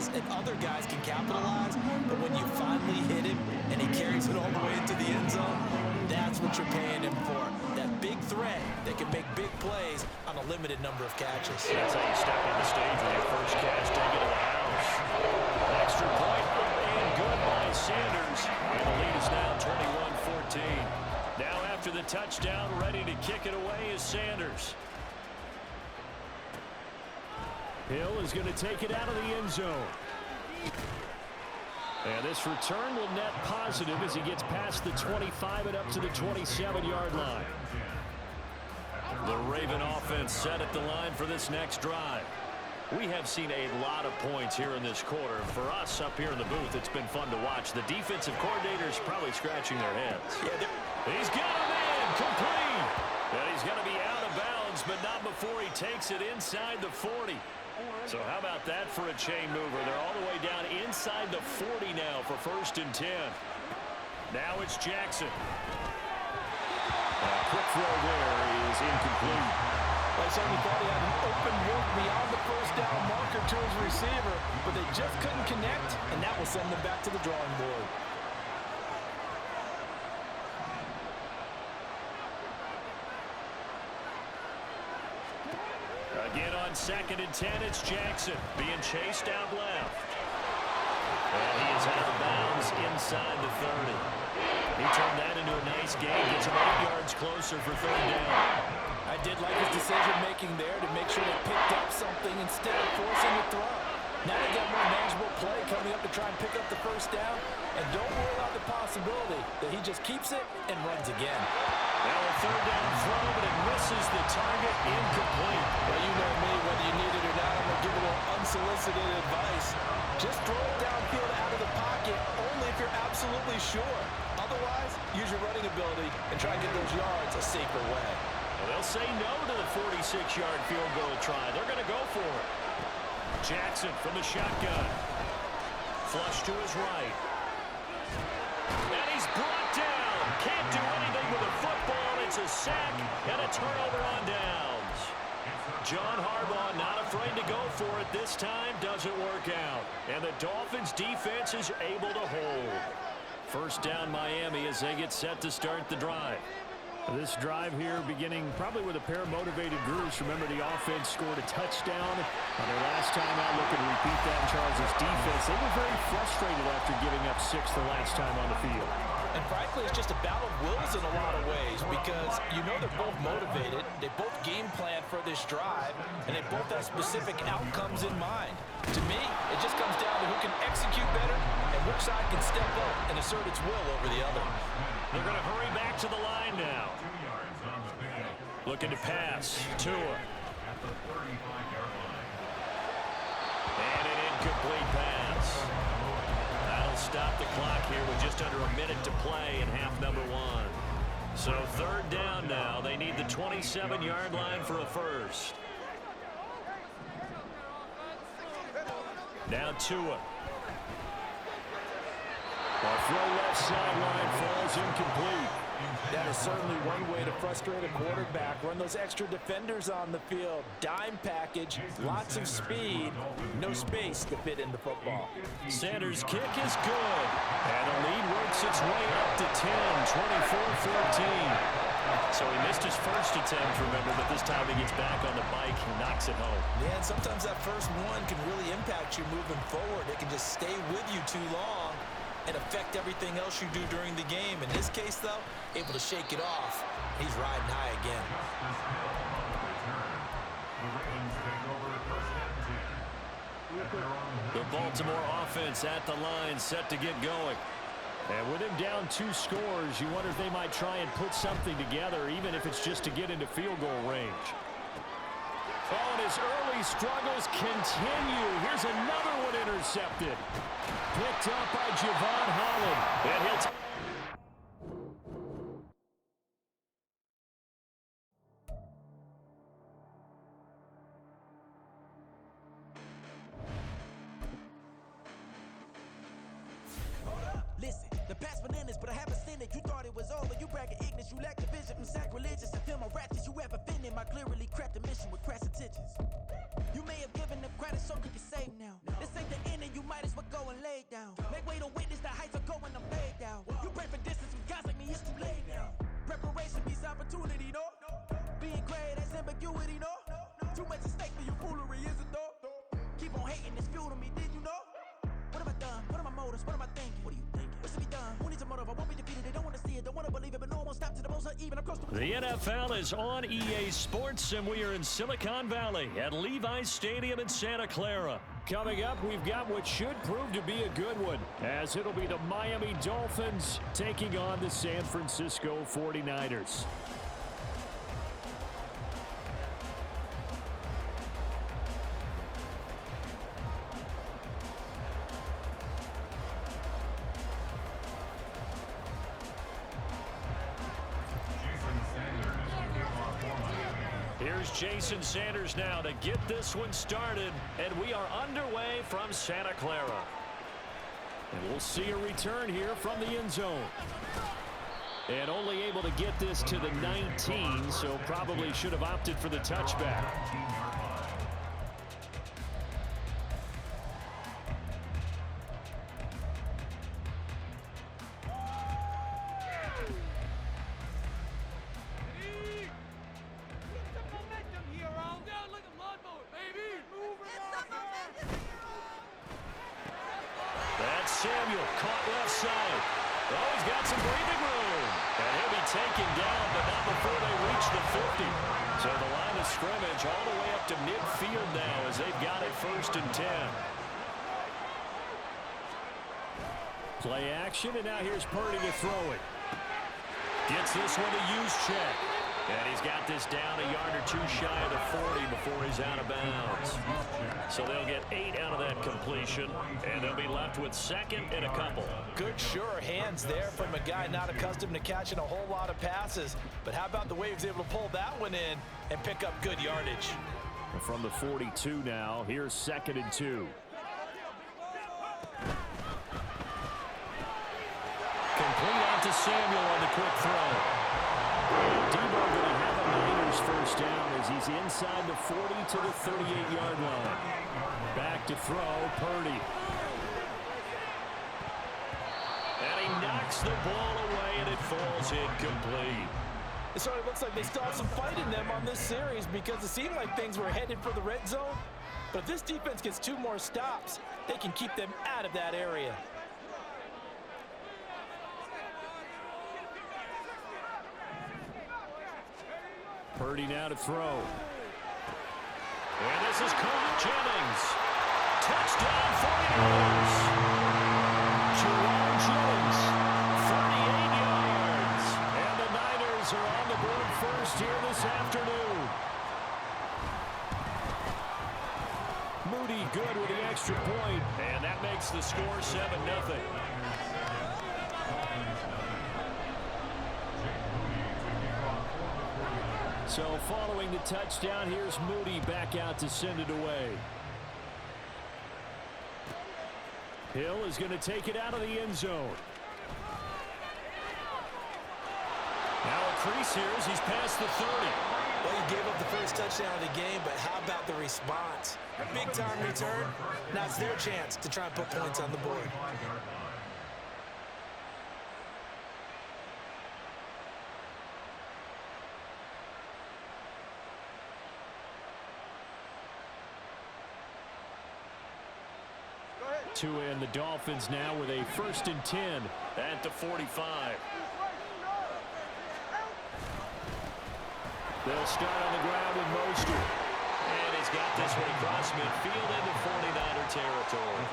misses and other guys can capitalize, but when you finally hit him and he carries it all the way into the end zone, that's what you're paying him for. That big threat that can make big plays on a limited number of catches. That's how you step on the stage with your first catch, take it to the house. Extra point and good by Sanders. And the lead is now 21-14. Now after the touchdown, ready to kick it away is Sanders. Hill is going to take it out of the end zone. And this return will net positive as he gets past the 25 and up to the 27-yard line. The Raven offense set at the line for this next drive. We have seen a lot of points here in this quarter. For us up here in the booth, it's been fun to watch. The defensive coordinators probably scratching their heads. He's got him in, complete. And he's going to be out of bounds, but not before he takes it inside the 40. So how about that for a chain mover? They're all the way down inside the 40 now for 1st and 10. Now it's Jackson. A quick throw there is incomplete. I certainly thought he had an open look beyond the first down marker to his receiver, but they just couldn't connect, and that will send them back to the drawing board. Again on 2nd and 10, it's Jackson being chased out left. And he is out of bounds inside the 30. He turned that into a nice gain, gets him 8 yards closer for 3rd down. I did like his decision-making there to make sure they picked up something instead of forcing the throw. Now they got more manageable play coming up to try and pick up the 1st down. And don't rule out the possibility that he just keeps it and runs again. Now a 3rd down throw, but it misses the target, incomplete. Well, you know me, whether you need it or not, I'm going to give a little unsolicited advice. Just throw it downfield out of the pocket, only if you're absolutely sure. Otherwise, use your running ability and try and get those yards a safer way. Well, they'll say no to the 46-yard field goal try. They're going to go for it. Jackson from the shotgun. Flush to his right. And he's brought down. Can't do anything with a football. It's a sack and a turnover on downs. John Harbaugh not afraid to go for it this time. Doesn't work out. And the Dolphins defense is able to hold. 1st down Miami as they get set to start the drive. This drive here beginning probably with a pair of motivated groups. Remember, the offense scored a touchdown on their last time out. Looking to repeat that in Charles' defense. They were very frustrated after giving up 6 the last time on the field. And frankly, it's just a battle of wills in a lot of ways because you know they're both motivated. They both game plan for this drive, and they both have specific outcomes in mind. To me, it just comes down to who can execute better and which side can step up and assert its will over the other. They're going to hurry back to the line now. Looking to pass. Tua. And an incomplete pass. That'll stop the clock here with just under a minute to play in half number 1. So 3rd down now. They need the 27-yard line for a first. Now Tua. Our throw left sideline falls incomplete. That is certainly one way to frustrate a quarterback. Run those extra defenders on the field. Dime package, lots of speed, no space to fit in the football. Sanders' kick is good. And the lead works its way up to 10, 24-14. So he missed his first attempt, remember, but this time he gets back on the bike and knocks it home. Yeah, and sometimes that first one can really impact you moving forward. It can just stay with you too long and affect everything else you do during the game. In this case, though, able to shake it off. He's riding high again. The Baltimore offense at the line, set to get going. And with him down 2 scores, you wonder if they might try and put something together, even if it's just to get into field goal range. Oh, and his early struggles continue. Here's another one intercepted. Picked up by Javon Holland. And he'll Listen, the past bananas, but I haven't seen it. You thought it was over. You bragging ignorance. You lack the vision. I'm sacrilegious. I feel my ratchets. You ever offended my clearly cracked the mission with crass intentions. You may have given them credit so you can save now. This ain't the end and you way to witness the heights are going, I'm laid down. You pray for distance with guys like me, it's too late now. Preparation beats opportunity, no? Being great, that's ambiguity, no? Too much at stake for your foolery, is it though? Keep on hating, it's fuel to me, did you know? What have I done? What are my motives? What am I thinking? What are you thinking? What should be done? Who needs a motive? I won't be defeated. They don't want to see it, don't want to believe it, but no one won't stop to the most even. I'm close to the NFL is on EA Sports, and we are in Silicon Valley at Levi's Stadium in Santa Clara. Coming up, we've got what should prove to be a good one, as it'll be the Miami Dolphins taking on the San Francisco 49ers. Here's Jason Sanders now to get this one started, and we are underway from Santa Clara. And we'll see a return here from the end zone. And only able to get this to the 19, so probably should have opted for the touchback. Samuel caught left side. Oh, he's got some breathing room. And he'll be taken down, but not before they reach the 50. So the line of scrimmage all the way up to midfield now as they've got it 1st and 10. Play action, and now here's Purdy to throw it. Gets this one to use check. And he's got this down a yard or two shy of the 40 before he's out of bounds. So they'll get 8 out of that completion, and they'll be left with 2nd and a couple. Good, sure hands there from a guy not accustomed to catching a whole lot of passes. But how about the way he was able to pull that one in and pick up good yardage? From the 42 now, here's 2nd and 2. Complete out to Samuel on the quick throw. Debo going to have a Niners 1st down as he's inside the 40 to the 38-yard line. Back to throw, Purdy. And he knocks the ball away, and it falls incomplete. It sort of looks like they still have some fight in them on this series because it seemed like things were headed for the red zone. But if this defense gets 2 more stops, they can keep them out of that area. Purdy now to throw. And this is caught. Jennings. Touchdown 49ers. Jerome Jennings, 38 yards. And the Niners are on the board first here this afternoon. Moody good with the extra point, and that makes the score 7-0. So following the touchdown, here's Moody back out to send it away. Hill is going to take it out of the end zone. Now a crease here as he's past the 30. Well, he gave up the first touchdown of the game, but how about the response? A big-time return. Now it's their chance to try and put points on the board. To end the Dolphins now with a 1st and 10 at the 45. They'll start on the ground with Mostert. And he's got this one across midfield into 49er territory.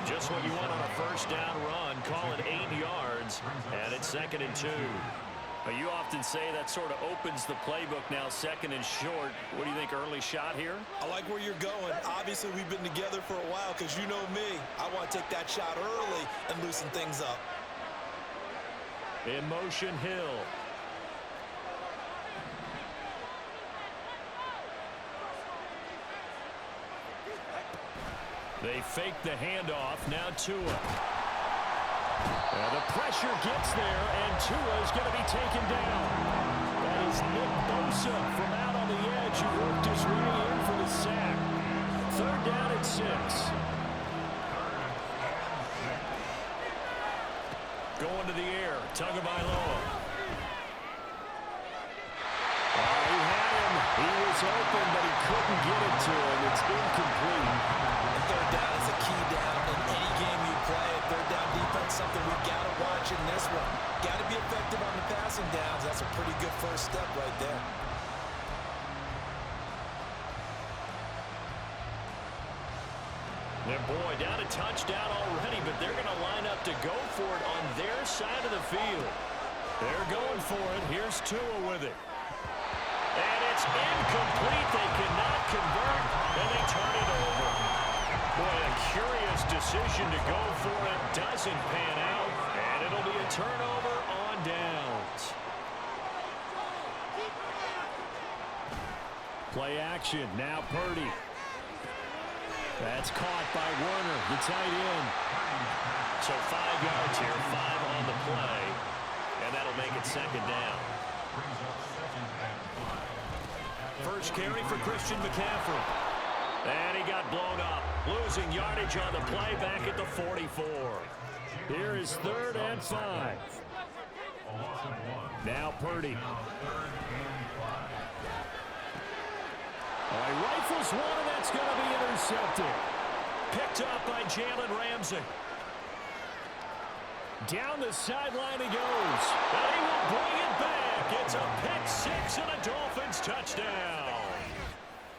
Just what you want on a 1st down run. Call it 8 yards, and it's 2nd and 2. You often say that sort of opens the playbook now, 2nd and short. What do you think, early shot here? I like where you're going. Obviously, we've been together for a while because you know me. I want to take that shot early and loosen things up. In motion, Hill. They fake the handoff. Now Tua. The pressure gets there, and Tua is going to be taken down. That is Nick Bosa from out on the edge who worked his way in for the sack. 3rd down and 6. Going to the air. Tagovailoa. He had him. He was open, but he couldn't get it to him. It's incomplete. And third down is a key down in any game you play. Third down defense, something we got to watch in this one. Got to be effective on the passing downs. That's a pretty good first step right there. And boy, down a touchdown already, but they're going to line up to go for it on their side of the field. They're going for it. Here's Tua with it. And it's incomplete. They cannot convert, and they turn it over. Boy, a curious decision to go for it. Doesn't pan out, and it'll be a turnover on downs. Play action. Now Purdy. That's caught by Werner, the tight end. So 5 yards here, 5 on the play, and that'll make it second down. First carry for Christian McCaffrey. And he got blown up, losing yardage on the play back at the 44. Here is 3rd and 5. Now Purdy. He rifles one, and that's going to be intercepted. Picked up by Jalen Ramsey. Down the sideline he goes. And he will bring it back. It's a pick six and a Dolphins touchdown.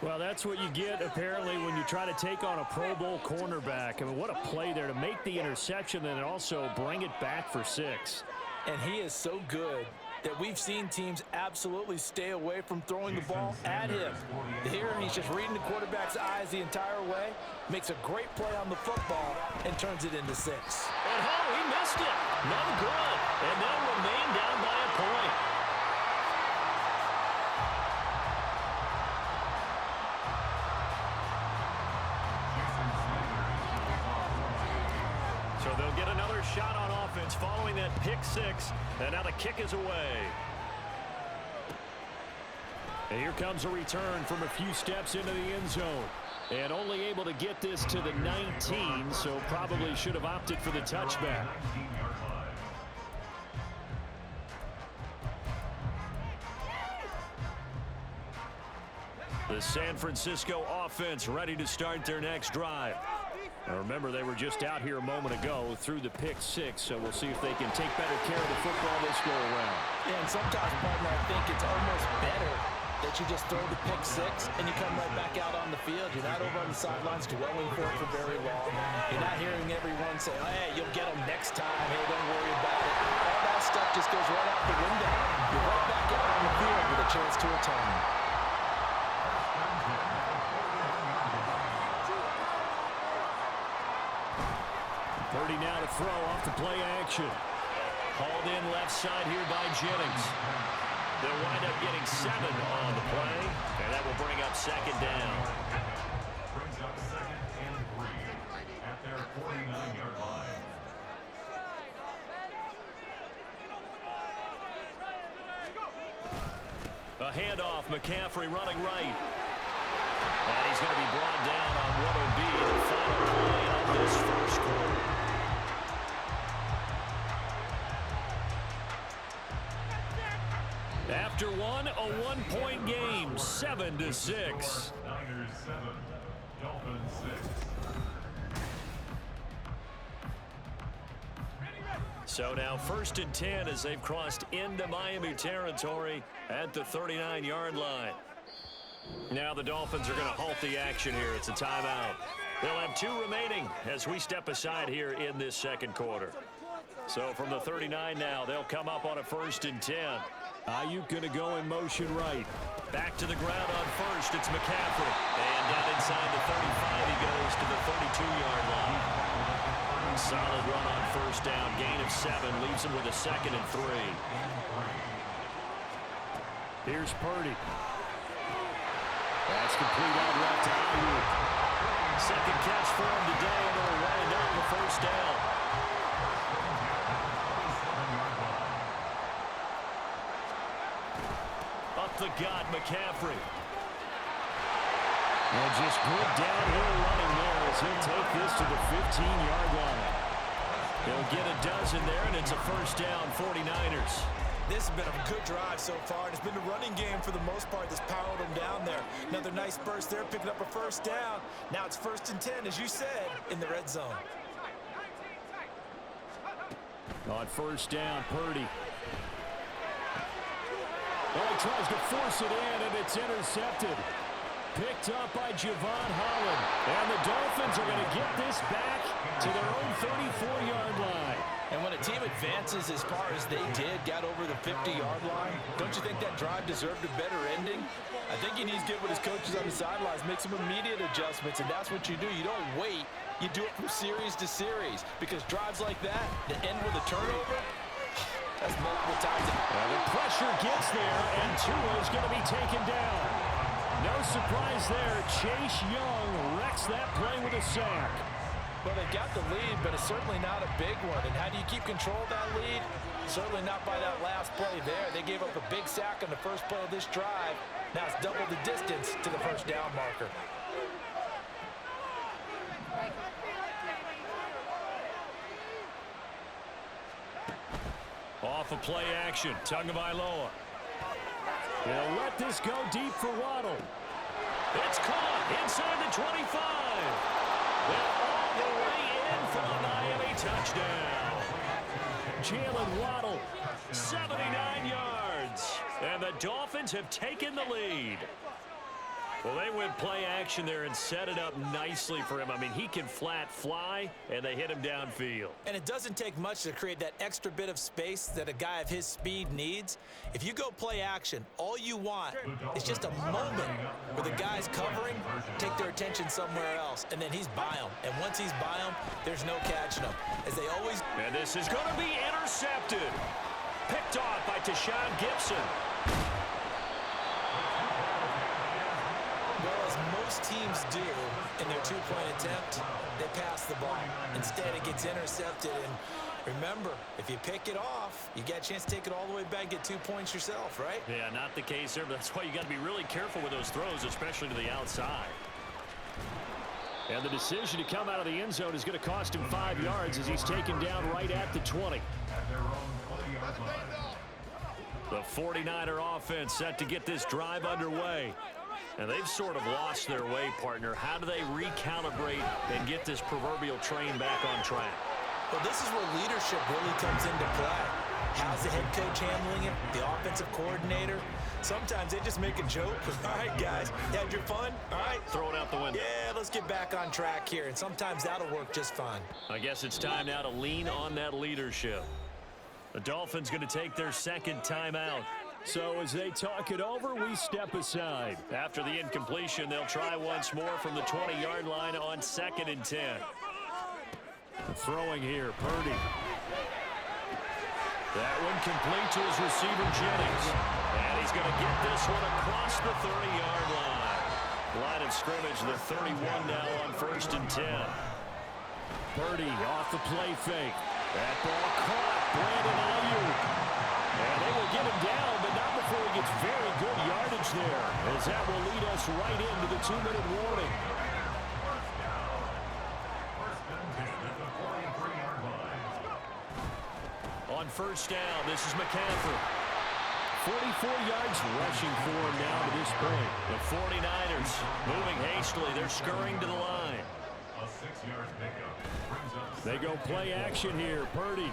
Well, that's what you get, apparently, when you try to take on a Pro Bowl cornerback. I mean, what a play there to make the interception and also bring it back for 6. And he is so good that we've seen teams absolutely stay away from throwing the ball at him. Here, he's just reading the quarterback's eyes the entire way, makes a great play on the football, and turns it into 6. And he missed it. No good. And they'll remain down by a point. So they'll get another shot on offense following that pick 6. And now the kick is away. And here comes a return from a few steps into the end zone. And only able to get this to the 19, so probably should have opted for the touchback. The San Francisco offense ready to start their next drive. Now remember, they were just out here a moment ago through the pick 6, so we'll see if they can take better care of the football this go around. Yeah, and sometimes, partner, I think it's almost better that you just throw the pick 6 and you come right back out on the field. You're not over on the sidelines dwelling for it for very long. You're not hearing everyone say, oh, hey, you'll get them next time. Hey, don't worry about it. All that stuff just goes right out the window. You're right back out on the field with a chance to atone. Purdy now to throw off the play action. Hauled in left side here by Jennings. They'll wind up getting 7 on the play, and that will bring up second down. Brings up 2nd and 3 at their 49-yard line. A handoff, McCaffrey running right. And he's going to be brought down on what will be the final play of this first quarter. After one, a 1-point game, 7-6. Niners 7, Dolphins 6. So now 1st and 10 as they've crossed into Miami territory at the 39-yard line. Now the Dolphins are going to halt the action here. It's a timeout. They'll have 2 remaining as we step aside here in this second quarter. So from the 39 now, they'll come up on a 1st and 10. Ayuk going to go in motion right. Back to the ground on 1st. It's McCaffrey. And down inside the 35, he goes to the 32-yard line. Solid run on 1st down. Gain of 7 leaves him with a 2nd and 3. Here's Purdy. That's complete out left to Ayuk. Second catch for him today, and it'll wind up the 1st down. Up the gut, McCaffrey. And just good downhill running there as he'll take this to the 15-yard line. He'll get a dozen there, and it's a first down, 49ers. This has been a good drive so far, and it's been the running game for the most part that's powered them down there. Another nice burst there, picking up a first down. Now it's 1st and 10, as you said, in the red zone. On first down, Purdy. Oh, he tries to force it in, and it's intercepted. Picked up by Javon Holland. And the Dolphins are going to get this back to their own 34-yard line. And when a team advances as far as they did, got over the 50-yard line, don't you think that drive deserved a better ending? I think he needs to get with his coaches on the sidelines, make some immediate adjustments, and that's what you do. You don't wait. You do it from series to series, because drives like that end with a turnover, that's multiple times. Well, the pressure gets there, and Tua's going to be taken down. No surprise there. Chase Young wrecks that play with a sack. Well, they got the lead, but it's certainly not a big one. And how do you keep control of that lead? Certainly not by that last play there. They gave up a big sack on the first play of this drive. Now it's double the distance to the first down marker. Off of play action, Tagovailoa. They'll let this go deep for Waddle. It's caught inside the 25. They're all the way in for a Miami touchdown. Jalen Waddle, 79 yards. And the Dolphins have taken the lead. Well, they went play action there and set it up nicely for him. I mean, he can flat fly, and they hit him downfield. And it doesn't take much to create that extra bit of space that a guy of his speed needs. If you go play action, all you want is just a moment where the guy's covering, take their attention somewhere else, and then he's by him. And once he's by him, there's no catching him. As they always... And this is going to be intercepted. Picked off by Tashawn Gibson. Well, as most teams do in their two-point attempt, they pass the ball. Instead, it gets intercepted. And remember, if you pick it off, you get a chance to take it all the way back and get 2 points yourself, right? Yeah, not the case there, but that's why you got to be really careful with those throws, especially to the outside. And the decision to come out of the end zone is going to cost him 5 yards as he's taken down right at the 20. The 49er offense set to get this drive underway. And they've sort of lost their way, partner. How do they recalibrate and get this proverbial train back on track? Well, this is where leadership really comes into play. How's the head coach handling it? The offensive coordinator? Sometimes they just make a joke. All right, guys, you had your fun? All right. Throw it out the window. Yeah, let's get back on track here. And sometimes that'll work just fine. I guess it's time now to lean on that leadership. The Dolphins going to take their second timeout. So as they talk it over, we step aside. After the incompletion, they'll try once more from the 20-yard line on 2nd and 10. Throwing here, Purdy. That one complete to his receiver, Jennings. And he's going to get this one across the 30-yard line. Line of scrimmage, the 31 now on 1st and 10. Purdy off the play fake. That ball caught. Brandon Ayuk. And they will get him down, but not before he gets very good yardage there, as that will lead us right into the 2-minute warning. On first down, this is McCaffrey. 44 yards rushing for him now to this point. The 49ers moving hastily. They're scurrying to the line. A 6-yard pickup. They go play action here. Purdy.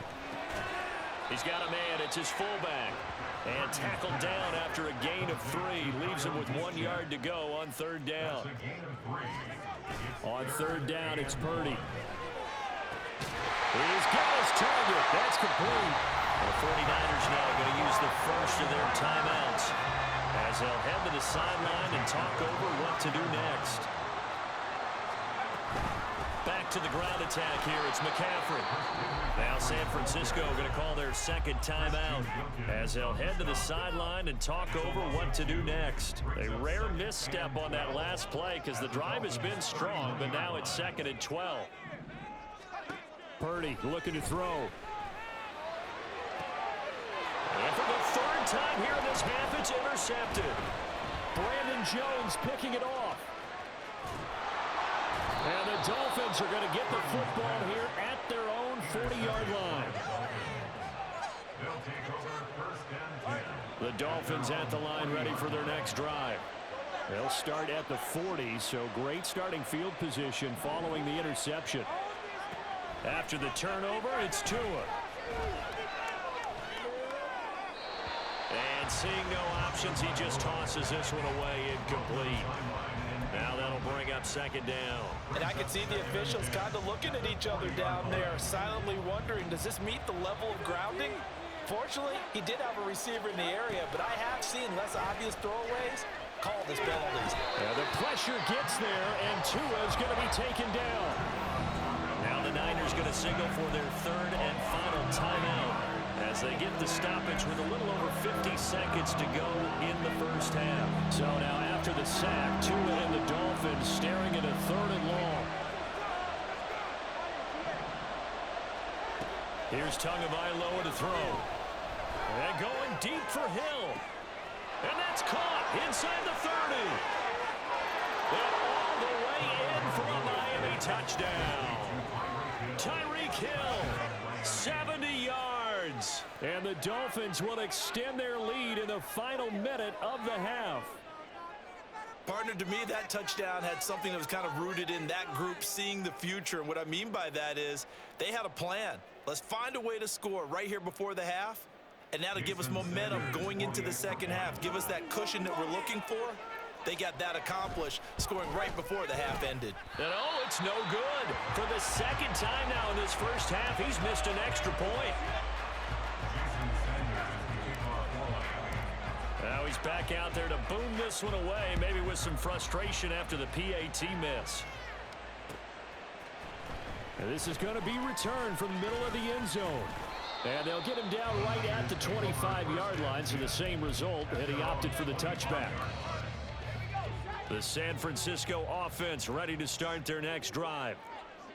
He's got a man. It's his fullback. And tackled down after a gain of 3. Leaves him with 1 yard to go on 3rd down. On 3rd down, it's Purdy. He's got his target. That's complete. The 49ers now going to use the first of their timeouts as they'll head to the sideline and talk over what to do next. Back to the ground attack here. It's McCaffrey. Now San Francisco going to call their second timeout as they'll head to the sideline and talk over what to do next. A rare misstep on that last play because the drive has been strong, but now it's 2nd and 12. Purdy looking to throw. And for the 3rd time here in this half, it's intercepted. Brandon Jones picking it off. And the Dolphins are going to get the football here at their own 40-yard line. They'll take over first and 10. The Dolphins at the line ready for their next drive. They'll start at the 40, so great starting field position following the interception. After the turnover, it's Tua. And seeing no options, he just tosses this one away incomplete. Now that'll bring up second down. And I can see the officials kind of looking at each other down there, silently wondering, does this meet the level of grounding? Fortunately, he did have a receiver in the area, but I have seen less obvious throwaways called as penalties. Yeah, the pressure gets there, and Tua's going to be taken down. Now the Niners going to signal for their third and final timeout as they get the stoppage with a little over 50 seconds to go in the first half. So now after the sack, Tua and the Dolphins staring at a third and long. Here's Tagovailoa to throw. And going deep for Hill. And that's caught inside the 30. And all the way in for a Miami touchdown. Tyreek Hill, 70 yards. And the Dolphins will extend their lead in the final minute of the half. Partner, to me, that touchdown had something that was kind of rooted in that group seeing the future. And what I mean by that is they had a plan. Let's find a way to score right here before the half. And now to give us momentum going into the second half, give us that cushion that we're looking for. They got that accomplished, scoring right before the half ended. And oh, it's no good. For the second time now in this first half, he's missed an extra point. Now he's back out there to boom this one away, maybe with some frustration after the PAT miss. And this is going to be returned from the middle of the end zone. And they'll get him down right at the 25-yard line, so the same result, and he opted for the touchback. The San Francisco offense ready to start their next drive.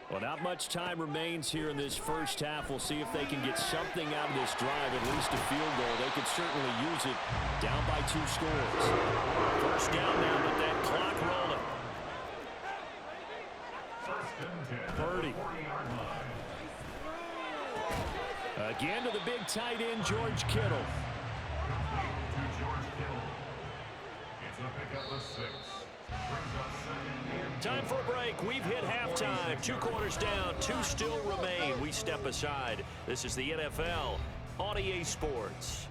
Well, not much time remains here in this first half. We'll see if they can get something out of this drive, at least a field goal. They could certainly use it down by 2 scores. First down now with that clock rolling. Purdy. Again to the big tight end, George Kittle. It's a pickup of 6. Time for a break. We've hit halftime. 2 quarters down. 2 still remain. We step aside. This is the NFL on EA Sports.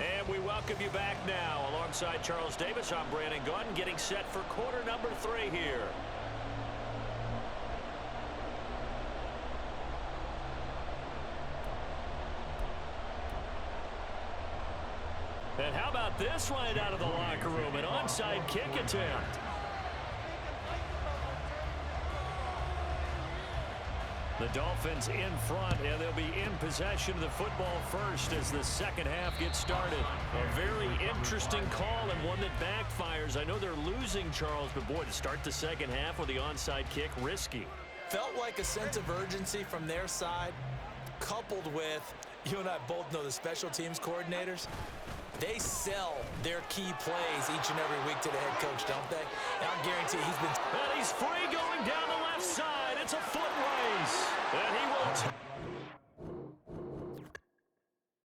And we welcome you back now. Alongside Charles Davis, I'm Brandon Gunn, getting set for quarter number 3 here. And how about this right out of the locker room? An onside kick attempt. The Dolphins in front, and they'll be in possession of the football first as the second half gets started. A very interesting call and one that backfires. I know they're losing, Charles, but boy, to start the second half with the onside kick, risky. Felt like a sense of urgency from their side, coupled with, you and I both know the special teams coordinators. They sell their key plays each and every week to the head coach, don't they? And I guarantee he's been... And he's free going down the left side. It's a foot race. And he